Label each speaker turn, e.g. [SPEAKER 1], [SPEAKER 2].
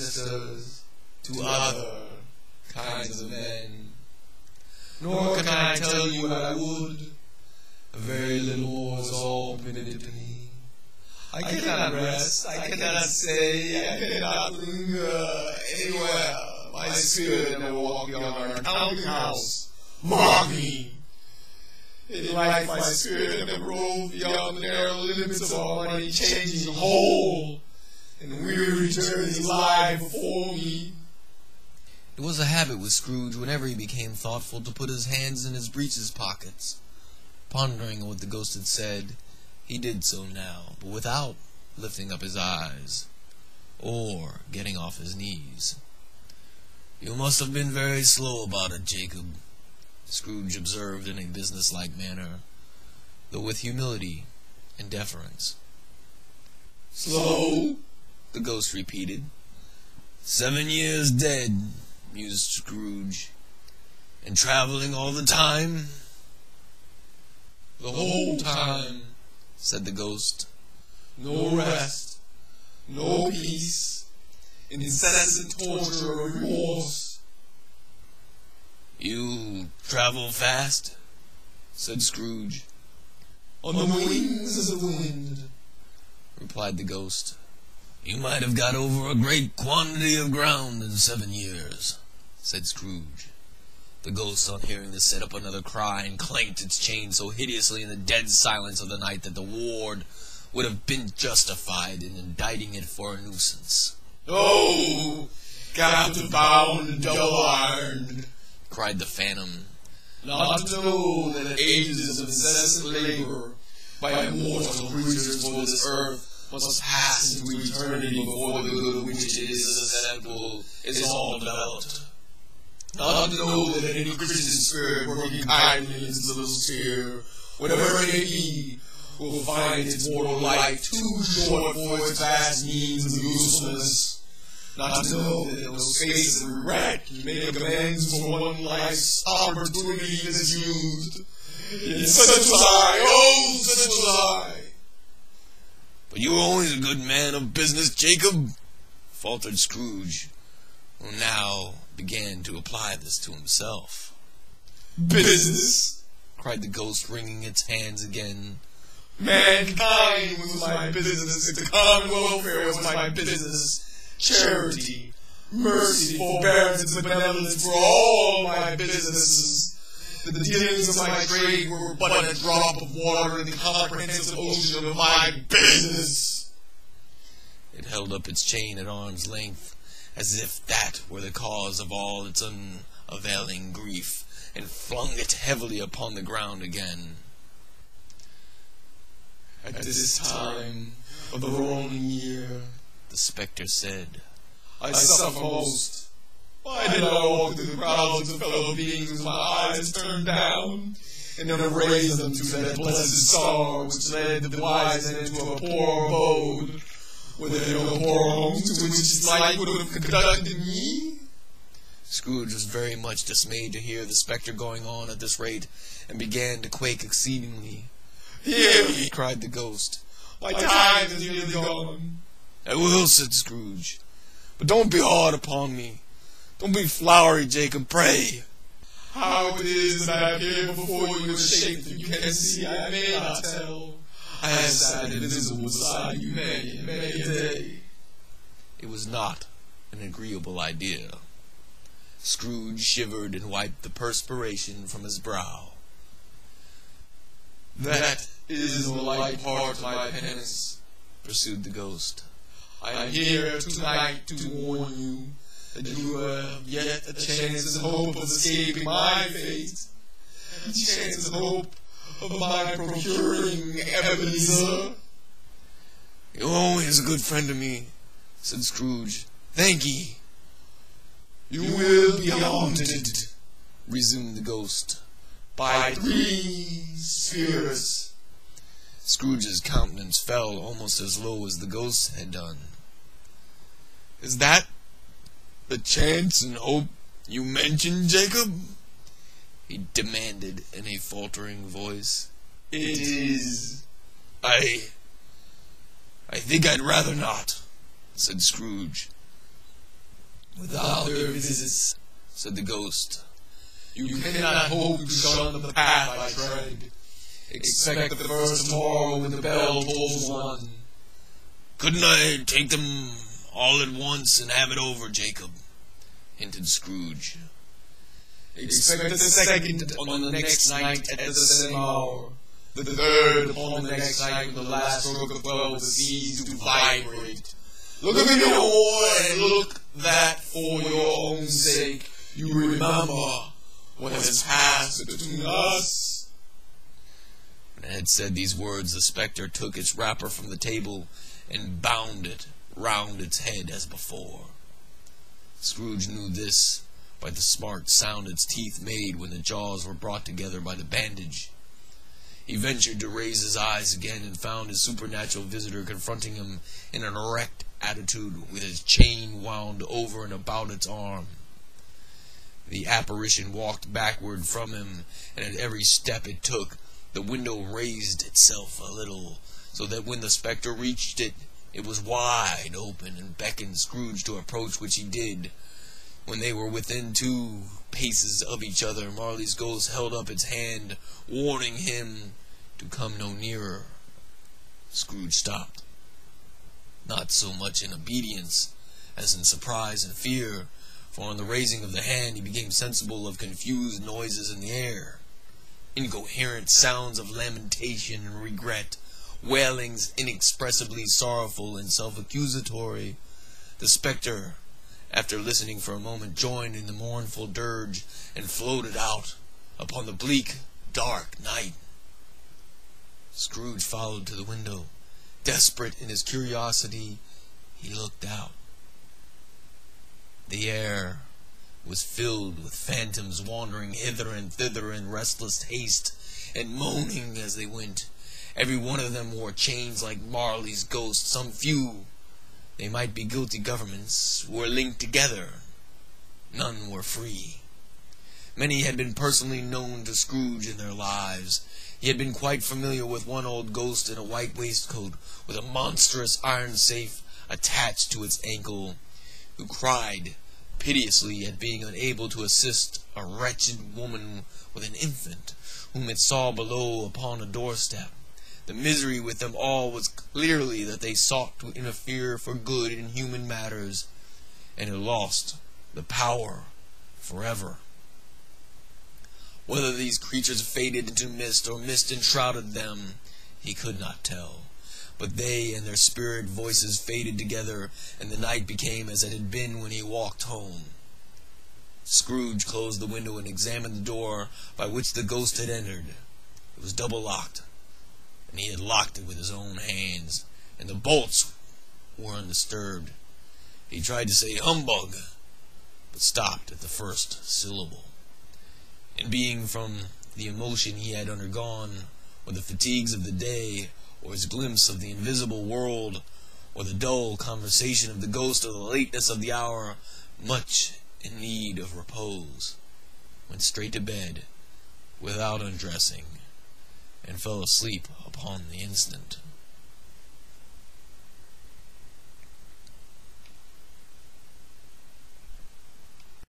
[SPEAKER 1] ministers to other kinds of men. Nor can I tell you what I would. A very little more is all permitted to me. I cannot rest, I cannot stay, I cannot linger anywhere. My spirit never walked beyond our counting house. Mark me! In life my spirit never roved beyond the narrow limits of our money-changing hole, and weary journeys lie before me.
[SPEAKER 2] It was a habit with Scrooge, whenever he became thoughtful, to put his hands in his breeches pockets. Pondering on what the ghost had said, he did so now, but without lifting up his eyes, or getting off his knees. "You must have been very slow about it, Jacob," Scrooge observed in a businesslike manner, though with humility and deference.
[SPEAKER 1] "Slow?"
[SPEAKER 2] the ghost repeated. 7 years dead," mused Scrooge. "And traveling all the time?"
[SPEAKER 1] "The whole time,"
[SPEAKER 2] said the ghost.
[SPEAKER 1] "No rest, no peace, incessant torture of remorse."
[SPEAKER 2] "You travel fast?" said Scrooge.
[SPEAKER 1] "On the wings of the wind,"
[SPEAKER 2] replied the ghost. "You might have got over a great quantity of ground in 7 years," said Scrooge. The ghost, on hearing this, set up another cry, and clanked its chain so hideously in the dead silence of the night that the ward would have been justified in indicting it for a nuisance.
[SPEAKER 1] "Oh, captive bound and double-ironed,"
[SPEAKER 2] cried the phantom,
[SPEAKER 1] "not to know that ages of incessant labor by mortal creatures for this earth must pass into eternity before the good of which it is susceptible is all developed. Not to know that any Christian spirit working kindly in its little sphere, whatever it may be, will find its mortal life too short for its vast means of usefulness. Not to know that in those spaces of regret you may make amends for one life's opportunity misused. Yet such was I, oh, such was I."
[SPEAKER 2] "But you were always a good man of business, Jacob," faltered Scrooge, who now began to apply this to himself.
[SPEAKER 1] "Business?"
[SPEAKER 2] cried the ghost, wringing its hands again.
[SPEAKER 1] "Mankind was my business, the common welfare was my business. Charity, mercy, forbearance, and benevolence were all my businesses. The dealings of my trade were but a drop of water in the comprehensive ocean of my business."
[SPEAKER 2] It held up its chain at arm's length, as if that were the cause of all its unavailing grief, and flung it heavily upon the ground again.
[SPEAKER 1] "At this time of the rolling year,"
[SPEAKER 2] the spectre said,
[SPEAKER 1] "I suffer most. Why did I walk through the crowds of fellow beings with my eyes turned down, and never raise them to that blessed star which led the wise men into a poor abode? Were there no poor homes to which its light would have conducted me?"
[SPEAKER 2] Scrooge was very much dismayed to hear the spectre going on at this rate, and began to quake exceedingly.
[SPEAKER 1] "Hear me,"
[SPEAKER 2] cried the ghost.
[SPEAKER 1] "My time is nearly gone."
[SPEAKER 2] "I will," said Scrooge. "But don't be hard upon me. Don't be flowery, Jacob, pray."
[SPEAKER 1] "How it is that I appear before you in a shape that you can see, I may not tell. I have sat invisible beside you many and many a day."
[SPEAKER 2] It was not an agreeable idea. Scrooge shivered and wiped the perspiration from his brow.
[SPEAKER 1] "That is no light part of my penance," pursued the ghost. "I am here tonight to warn you that you have yet a chance and hope of escaping my fate, a chance and hope of my procuring Ebenezer."
[SPEAKER 2] "You're always a good friend to me," said Scrooge. "Thank ye."
[SPEAKER 1] "You will be haunted,"
[SPEAKER 2] resumed the ghost,
[SPEAKER 1] "by 3 spirits."
[SPEAKER 2] Scrooge's countenance fell almost as low as the ghost's had done. "Is that the chance and hope you mentioned, Jacob?" he demanded in a faltering voice.
[SPEAKER 1] "It is."
[SPEAKER 2] I think I'd rather not," said Scrooge.
[SPEAKER 1] Without their visits,
[SPEAKER 2] said the ghost,
[SPEAKER 1] you cannot hope to shun the path I tread. Expect the first tomorrow when the bell tolls one.
[SPEAKER 2] Couldn't I take them all at once and have it over, Jacob? Hinted Scrooge.
[SPEAKER 1] Expect the second on the next night at the same hour. The third upon the next night when the last stroke of 12 ceases to vibrate. Look at me no more, and look that for your own sake you remember what has passed between us.
[SPEAKER 2] When it had said these words, the spectre took its wrapper from the table and bound it round its head as before. Scrooge knew this by the smart sound its teeth made when the jaws were brought together by the bandage. He ventured to raise his eyes again and found his supernatural visitor confronting him in an erect attitude with his chain wound over and about its arm. The apparition walked backward from him, and at every step it took, the window raised itself a little, so that when the spectre reached it, it was wide open and beckoned Scrooge to approach, which he did. When they were within 2 paces of each other, Marley's ghost held up its hand, warning him to come no nearer. Scrooge stopped, not so much in obedience as in surprise and fear, for on the raising of the hand he became sensible of confused noises in the air, incoherent sounds of lamentation and regret, wailings inexpressibly sorrowful and self-accusatory. The spectre, after listening for a moment, joined in the mournful dirge and floated out upon the bleak, dark night. Scrooge followed to the window. Desperate in his curiosity, he looked out. The air was filled with phantoms wandering hither and thither in restless haste and moaning as they went. Every one of them wore chains like Marley's ghost. Some few, they might be guilty governments, were linked together. None were free. Many had been personally known to Scrooge in their lives. He had been quite familiar with one old ghost in a white waistcoat, with a monstrous iron safe attached to its ankle, who cried piteously at being unable to assist a wretched woman with an infant, whom it saw below upon a doorstep. The misery with them all was clearly that they sought to interfere for good in human matters, and had lost the power forever. Whether these creatures faded into mist, or mist enshrouded them, he could not tell. But they and their spirit voices faded together, and the night became as it had been when he walked home. Scrooge closed the window and examined the door by which the ghost had entered. It was double-locked, and he had locked it with his own hands, and the bolts were undisturbed. He tried to say "humbug," but stopped at the first syllable. And being from the emotion he had undergone, or the fatigues of the day, or his glimpse of the invisible world, or the dull conversation of the ghost, or the lateness of the hour, much in need of repose, went straight to bed, without undressing, and fell asleep upon the instant.